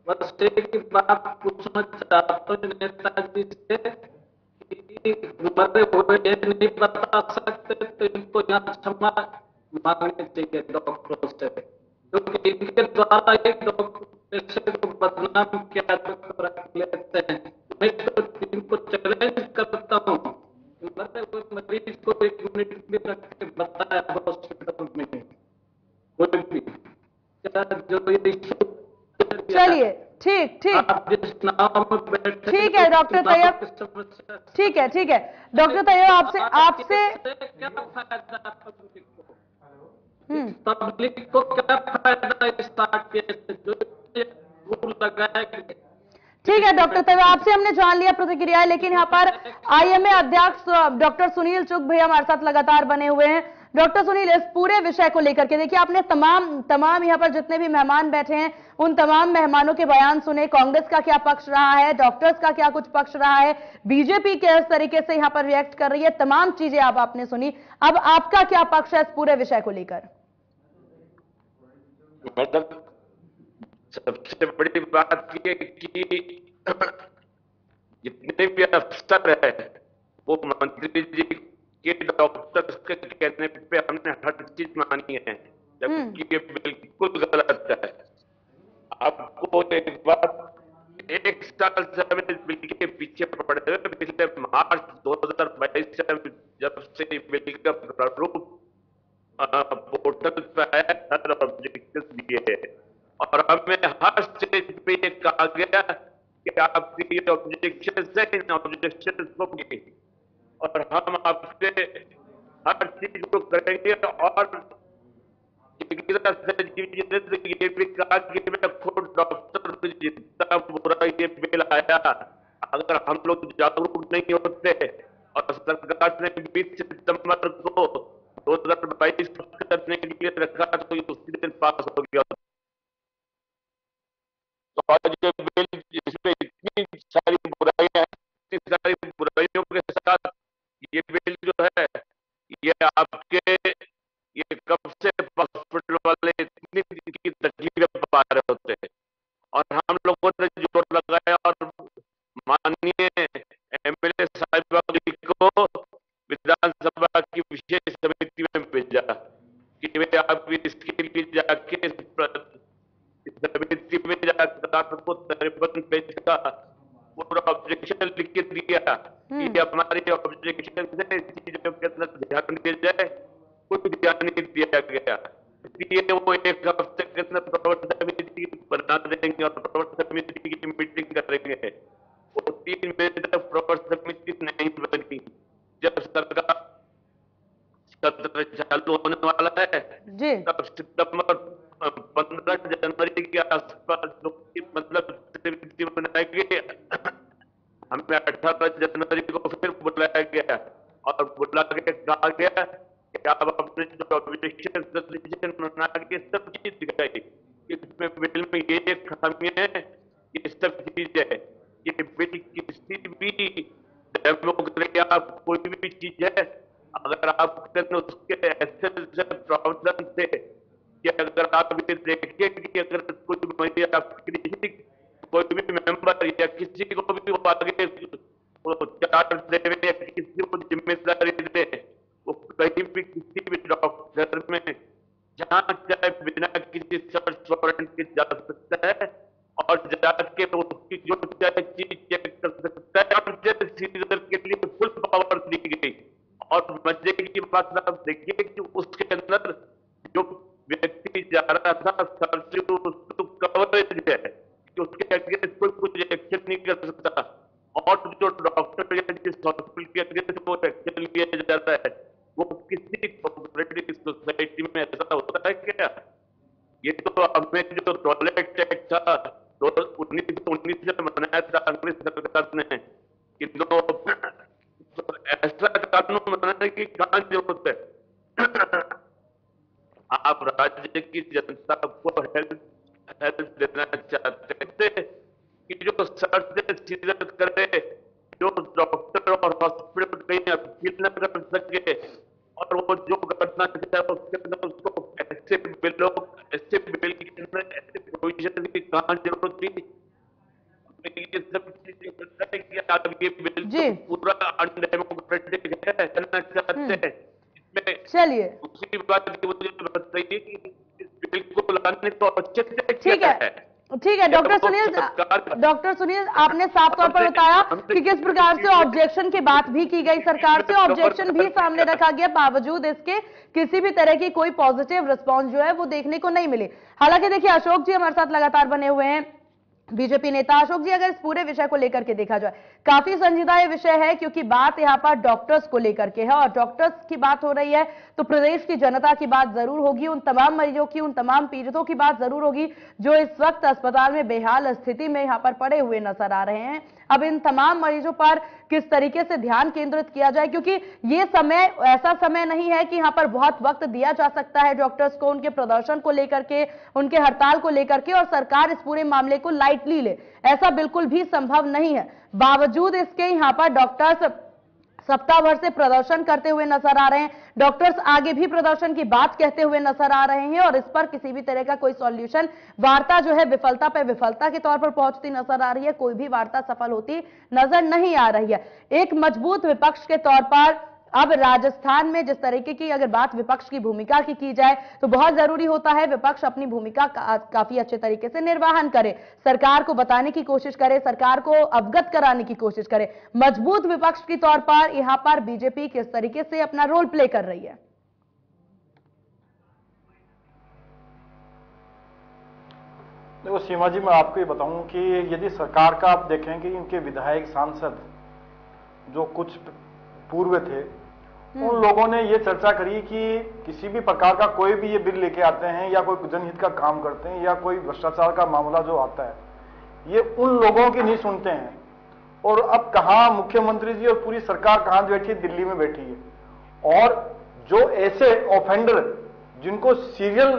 बस एक बात पूछना चाहता हूँ नेताजी से कि मरे हुए ये नहीं बता सकते, तो इनको यहाँ क्षमा मांगनी चाहिए डॉक्टरों से, क्योंकि इनके द्वारा एक डॉक्टर पेशेंट को बदनाम किया रख लेते हैं। मैं तो इनको चैलेंज करता हूँ, मरे हुए मरीज को 1 मिनट भी रख के बताया हॉस्पिटल में कोई भी, जो चलिए ठीक है डॉक्टर तैयब, ठीक है डॉक्टर तैयब, आपसे क्या फायदा पब्लिक को क्या फायदा इस जो रूल लगाया। ठीक है डॉक्टर तैयब, आपसे हमने जान लिया प्रतिक्रियाएं, लेकिन यहाँ पर आईएमए अध्यक्ष डॉक्टर सुनील चुग भी हमारे साथ लगातार बने हुए हैं। डॉक्टर सुनील, इस पूरे विषय को लेकर के देखिए, आपने तमाम यहाँ पर जितने भी मेहमान बैठे हैं उन तमाम मेहमानों के बयान सुने, कांग्रेस का क्या पक्ष रहा है, डॉक्टर्स का क्या कुछ पक्ष रहा है, बीजेपी किस तरीके से यहाँ पर रिएक्ट कर रही है, तमाम चीजें आपने सुनी। अब आपका क्या पक्ष है इस पूरे विषय को लेकर? मतलब सबसे बड़ी बात ये कि जितने भी अफसर है वो मंत्री जी के डॉक्टर्स के कहने पे हमने हर चीज मानी है, जबकि ये बिल्कुल गलत है। आपको एक बात, 1 साल से हमें बिल के पीछे पड़े हुए, पिछले मार्च 2022 से जब से बिल का प्रारूप पोर्टल पे आया, हर ऑब्जेक्टिव दिए और हमें हर स्टेज पे ये कहा गया कि आपकी ऑब्जेक्शन से इन ऑब्जेक्शन होगी और हम आपसे हर चीज को करेंगे। और ये भी कहा कि मैं खुद डॉक्टर जितना बुरा ये बिल आया, अगर हम लोग जागरूक नहीं होते और सरकार ने 20 सितंबर को 2022 करने के लिए रखा तो उसी दिन पास हो गया। तो आज ये बिल इसमें इतनी सारी बुराई सारी बुराइयों के साथ ये बिल जो है ये आपके ये कब से हॉस्पिटल वाले इतनी की तकलीफ पा रहे होते हैं और हम लोगों ने जोर लगाया और माननीय एमएलए साहिबा को विधानसभा की विशेष समिति में भेजा कि वे आप इसके लिए जाके समिति में जाकर को 53 पेज का पूरा ऑब्जेक्शन लिख के दिया कि हमारी ऑब्जेक्शन से चीजों के अंदर ध्यान दिया जाए, कोई ध्यान नहीं दिया गया। इसलिए वो एक हफ्ते के अंदर प्रबंध समिति बना देंगे और प्रबंध समिति की मीटिंग करेंगे। वो 3 महीने तक प्रबंध समिति नहीं बनी। जब सरकार सत्र चालू होने वाला है तब सितंबर 15 जनवरी के आसपास मतलब समिति बनाई गई। हमें 18 जनवरी को फिर बुलाया गया और बुला के कहा गया कि आप अपने जो ऑब्जेक्शन बना के सब चीज दिखाई, इसमें बिल में ये खामी है, ये सब चीज है। ये बिल किसी भी डेमोक्रेसी आप कोई भी चीज है, अगर आप उसके ऐसे प्रावधान से कि अगर आप ये देखिए कि अगर कोई भी मेंबर या किसी को भी वो आगे चार्ज देवे या किसी को जिम्मेदारी दे, वो कहीं भी किसी भी डॉक्टर में जहाँ चाहे बिना किसी सर्च वारंट के जा सकता है और जाके उसकी जो चाहे चीज चेक कर सकता है। और सीजर के लिए फुल पावर दी गई और मजे की बात आप देखिए कि उसके अंदर जो व्यक्ति जा रहा था सर्च उसको कवरेज है कि उसके अगेंस्ट कोई कुछ एक्शन नहीं कर सकता और जो डॉक्टर या जिस हॉस्पिटल के अगेंस्ट वो एक्शन लिया जा रहा है वो किसी कोऑपरेटिव सोसाइटी में ऐसा होता है क्या? ये तो हमें जो टॉयलेट टैक्स था 1919 से बनाया था अंग्रेज सरकार ने, कि ऐसा कानून बनाने की कहां जरूरत है? आप राज्य की जनता को हेल्प देना चाहते थे कि जो सर्च सीजर करे, जो डॉक्टर और हॉस्पिटल कहीं अपील न कर सके और वो जो करना चाहे उसके अंदर उसको ऐसे बिल के अंदर ऐसे प्रोविजन की कहां जरूरत थी? ये सब चीजें करता है कि आप ये बिल तो पूरा अनडेमोक्रेटिक है, करना चाहते हैं। चलिए दूसरी बात मुझे बताइए कि इस बिल को लाने तो औचित्य ठीक है डॉक्टर सुनील आपने साफ तौर पर बताया कि किस प्रकार से ऑब्जेक्शन की बात भी की गई सरकार से, ऑब्जेक्शन भी सामने रखा गया, बावजूद इसके किसी भी तरह की कोई पॉजिटिव रिस्पांस जो है वो देखने को नहीं मिली। हालांकि देखिए अशोक जी हमारे साथ लगातार बने हुए हैं, बीजेपी नेता। अशोक जी अगर इस पूरे विषय को लेकर के देखा जाए, काफी संजीदा ये विषय है क्योंकि बात यहां पर डॉक्टर्स को लेकर के है और डॉक्टर्स की बात हो रही है तो प्रदेश की जनता की बात जरूर होगी, उन तमाम मरीजों की, उन तमाम पीड़ितों की बात जरूर होगी जो इस वक्त अस्पताल में बेहाल स्थिति में यहां पर पड़े हुए नजर आ रहे हैं। अब इन तमाम मरीजों पर किस तरीके से ध्यान केंद्रित किया जाए, क्योंकि ये समय ऐसा समय नहीं है कि यहां पर बहुत वक्त दिया जा सकता है डॉक्टर्स को उनके प्रदर्शन को लेकर के, उनके हड़ताल को लेकर के और सरकार इस पूरे मामले को लाइटली ले, ऐसा बिल्कुल भी संभव नहीं है। बावजूद इसके यहां पर डॉक्टर्स सप्ताह भर से प्रदर्शन करते हुए नजर आ रहे हैं, डॉक्टर्स आगे भी प्रदर्शन की बात कहते हुए नजर आ रहे हैं और इस पर किसी भी तरह का कोई सॉल्यूशन, वार्ता जो है विफलता पे विफलता के तौर पर पहुंचती नजर आ रही है, कोई भी वार्ता सफल होती नजर नहीं आ रही है। एक मजबूत विपक्ष के तौर पर अब राजस्थान में जिस तरीके की अगर बात विपक्ष की भूमिका की जाए तो बहुत जरूरी होता है विपक्ष अपनी भूमिका काफी अच्छे तरीके से निर्वहन करे, सरकार को बताने की कोशिश करे, सरकार को अवगत कराने की कोशिश करे। मजबूत विपक्ष के तौर पर यहां पर बीजेपी किस तरीके से अपना रोल प्ले कर रही है? देखो सीमा जी, मैं आपको ये बताऊं कि यदि सरकार का आप देखें कि इनके विधायक सांसद जो कुछ पूर्व थे उन लोगों ने ये चर्चा करी कि किसी भी प्रकार का कोई भी ये बिल लेके आते हैं या कोई जनहित का काम करते हैं या कोई भ्रष्टाचार का मामला जो आता है ये उन लोगों की नहीं सुनते हैं। और अब कहां मुख्यमंत्री जी और पूरी सरकार कहां बैठी है? दिल्ली में बैठी है। और जो ऐसे ऑफेंडर जिनको सीरियल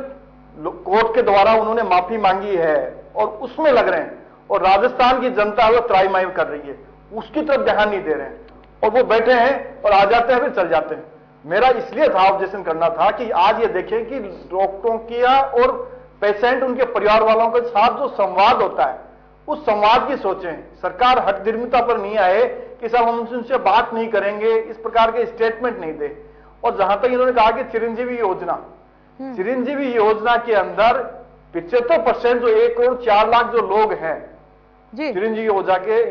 कोर्ट के द्वारा उन्होंने माफी मांगी है और उसमें लग रहे हैं और राजस्थान की जनता वो त्राईमाई कर रही है, उसकी तरफ ध्यान नहीं दे रहे हैं और वो बैठे हैं और आ जाते हैं फिर चल जाते हैं। मेरा इसलिए था ऑब्जेक्शन करना था कि आज ये देखें कि डॉक्टरों की और पेशेंट उनके परिवार वालों के साथ जो संवाद होता है उस संवाद की सोचें। सरकार हठधर्मिता पर नहीं आए कि साहब हम उनसे बात नहीं करेंगे, इस प्रकार के स्टेटमेंट नहीं दे। और जहां तक इन्होंने कहा कि चिरंजीवी योजना के अंदर 75% जो 1,04,00,000 जो लोग हैं चिरंजीवी योजना के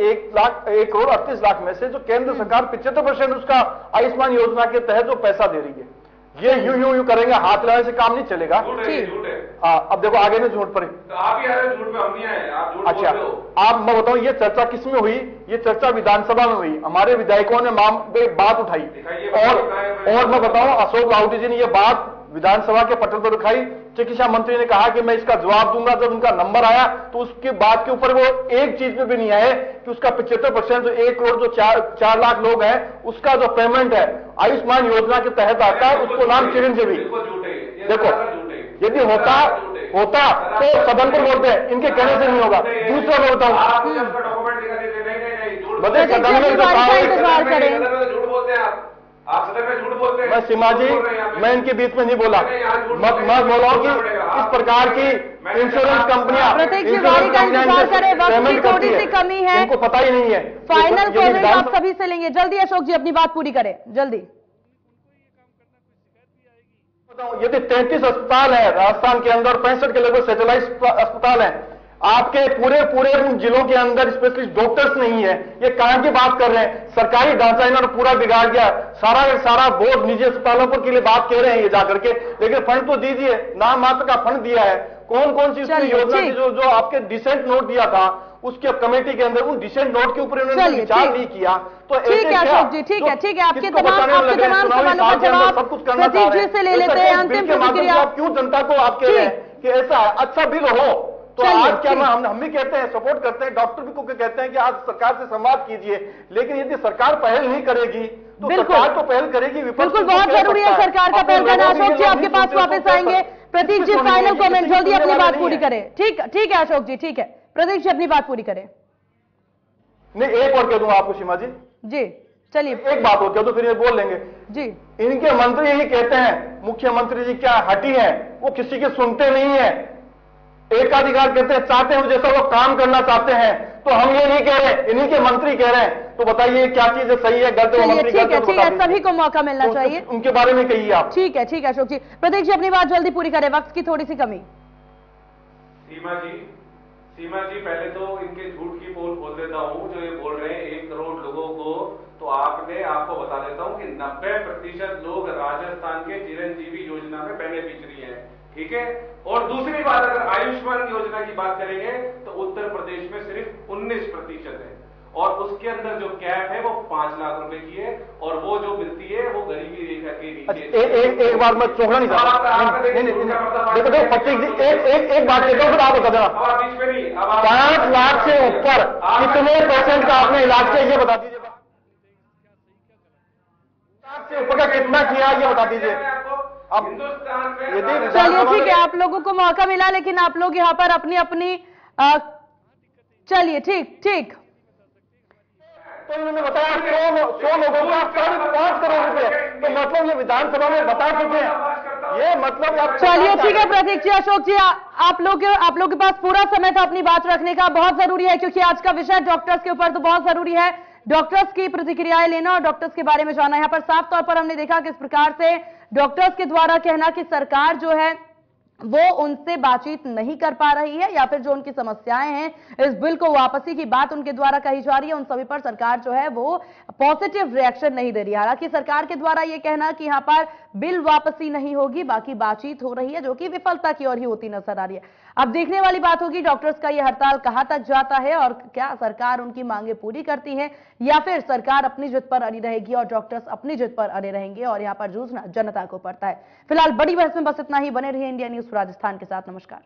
1,38,00,000 में से जो केंद्र सरकार 75% उसका आयुष्मान योजना के तहत जो पैसा दे रही है, ये यूं करेंगे, हाथ लगाने से काम नहीं चलेगा। हाँ, अब देखो आगे में झूठ पर तो आप ही आ रहे हो, झूठ पे हम नहीं आए, आप झूठ अच्छा, बोल रहे हो। आप मैं बताऊं ये चर्चा किस में हुई? ये चर्चा विधानसभा में हुई। हमारे विधायकों ने बात उठाई और मैं बताऊं अशोक लाहौटी जी ने ये बात विधानसभा के पटल पर उठाई। चिकित्सा मंत्री ने कहा कि मैं इसका जवाब दूंगा। जब उनका नंबर आया तो उसकी बात के ऊपर वो एक चीज में भी नहीं आए कि उसका 75% जो 1,04,00,000 लोग हैं उसका जो पेमेंट है आयुष्मान योजना के तहत आता है, उसको नाम चिरंजीवी। देखो यदि होता तो सदन पर बोलते हैं, इनके कहने से नहीं होगा। दूसरा मैं बताऊं आप सदन में झूठ बोलते हैं। मैं सीमा जी, मैं इनके बीच में नहीं बोला। मैं बोला हूं कि इस प्रकार की इंश्योरेंस कंपनियां प्रतीक तिवारी का इंतजार करें, वक्त की थोड़ी सी कमी है, इनको पता ही नहीं है। फाइनल कमेंट आप सभी से लेंगे। जल्दी अशोक जी अपनी बात पूरी करें, जल्दी। यदि 33 अस्पताल है राजस्थान के अंदर, 65 के लगभग सैटेलाइट अस्पताल है, आपके पूरे उन जिलों के अंदर स्पेशलिस्ट डॉक्टर्स नहीं है, ये कहां की बात कर रहे हैं? सरकारी ढांचा इन्होंने पूरा बिगाड़ दिया। सारा बोर्ड निजी अस्पतालों पर के लिए बात कह रहे हैं ये जाकर के, लेकिन फंड तो दीजिए, नाम मात्र का फंड दिया है। कौन सी उसकी योजना की जो आपके डिसेंट नोट दिया था उसके कमेटी के अंदर, उन डिसेंट नोट के ऊपर इन्होंने विचार नहीं किया। तो ठीक है अशोक जी, ठीक है आपके तमाम सवालों का जवाब सब कुछ करना प्रतीक जी से ले लेते हैं। अंतिम प्रतिक्रिया क्यों जनता को आप कह रहे हैं कि ऐसा अच्छा बिल हो? तो आज क्या हम भी कहते हैं, सपोर्ट करते हैं, डॉक्टर भी को कहते हैं कि आज सरकार से संवाद कीजिए, लेकिन यदि सरकार पहल नहीं करेगी तो सरकार तो पहल करेगी। बिल्कुल बहुत जरूरी है सरकार का पहल करना। अशोक जी आपके पास वापस आएंगे। प्रतीक जी फाइनल कमेंट जल्दी अपनी बात पूरी करें। ठीक है अशोक जी, ठीक है प्रतीक जी अपनी बात पूरी करें। नहीं, एक और कह दूंगा आपको सीमा जी। जी चलिए, एक बात और कह दो फिर ये बोल लेंगे जी। इनके मंत्री यही कहते हैं, मुख्यमंत्री जी क्या हटी है, वो किसी के सुनते नहीं है। एकाधिकार कहते हैं, चाहते हैं जैसा वो काम करना चाहते हैं। तो हम ये नहीं कह रहे, इन्हीं के मंत्री कह रहे हैं। तो बताइए क्या चीज है, सही है गलत है? मंत्री ठीक है, सभी को मौका मिलना चाहिए, उनके बारे में कहिए आप। ठीक है अशोक जी। प्रतीक जी अपनी बात जल्दी पूरी करें, वक्त की थोड़ी सी कमी। सीमा जी पहले तो इनके झूठ की पोल खोल देता हूं। जो ये बोल रहे हैं 1 करोड़ लोगों को, तो आपको बता देता हूं कि 90% लोग राजस्थान के चिरंजीवी योजना में बेनिफिशियरी हैं, ठीक है। और दूसरी बात, अगर आयुष्मान योजना की बात करेंगे तो उत्तर प्रदेश में सिर्फ 19% है, और उसके अंदर जो कैप है वो 5 लाख रुपए की है, और वो जो मिलती है वो गरीबी रेखा के नीचे। एक बार मैं चौंकना नहीं चाहता। देखो प्रतीक जी, एक बात कहता हूँ फिर आप बता देना। 5 लाख से ऊपर कितने % का आपने इलाज किया ये बता दीजिए। 5 लाख से ऊपर का कितना किया ये बता दीजिए। अब हिंदुस्तान में चलिए ठीक है, आप लोगों को मौका मिला, लेकिन आप लोग यहाँ पर अपनी चलिए ठीक। तो उन्होंने बताया 100 लोगों का 5.5 करोड़ रुपए, तो मतलब ये विधानसभा में बता चुके हैं। ये मतलब चलिए ठीक है प्रतीक जी, अशोक जी आप लोग के पास पूरा समय था अपनी बात रखने का। बहुत जरूरी है क्योंकि आज का विषय डॉक्टर्स के ऊपर, तो बहुत जरूरी है डॉक्टर्स की प्रतिक्रियाएं लेना और डॉक्टर्स के बारे में जानना। यहाँ पर साफ तौर पर हमने देखा किस प्रकार से डॉक्टर्स के द्वारा कहना कि सरकार जो है वो उनसे बातचीत नहीं कर पा रही है, या फिर जो उनकी समस्याएं हैं इस बिल को वापसी की बात उनके द्वारा कही जा रही है, उन सभी पर सरकार जो है वो पॉजिटिव रिएक्शन नहीं दे रही है। हालांकि सरकार के द्वारा ये कहना कि यहां पर बिल वापसी नहीं होगी, बाकी बातचीत हो रही है, जो कि विफलता की ओर ही होती नजर आ रही है। अब देखने वाली बात होगी डॉक्टर्स का ये हड़ताल कहां तक जाता है और क्या सरकार उनकी मांगे पूरी करती है, या फिर सरकार अपनी जिद पर अड़ी रहेगी और डॉक्टर्स अपनी जिद पर अड़े रहेंगे और यहां पर जूझना जनता को पड़ता है। फिलहाल बड़ी बहस में बस इतना ही। बने रहिए इंडिया न्यूज राजस्थान के साथ। नमस्कार।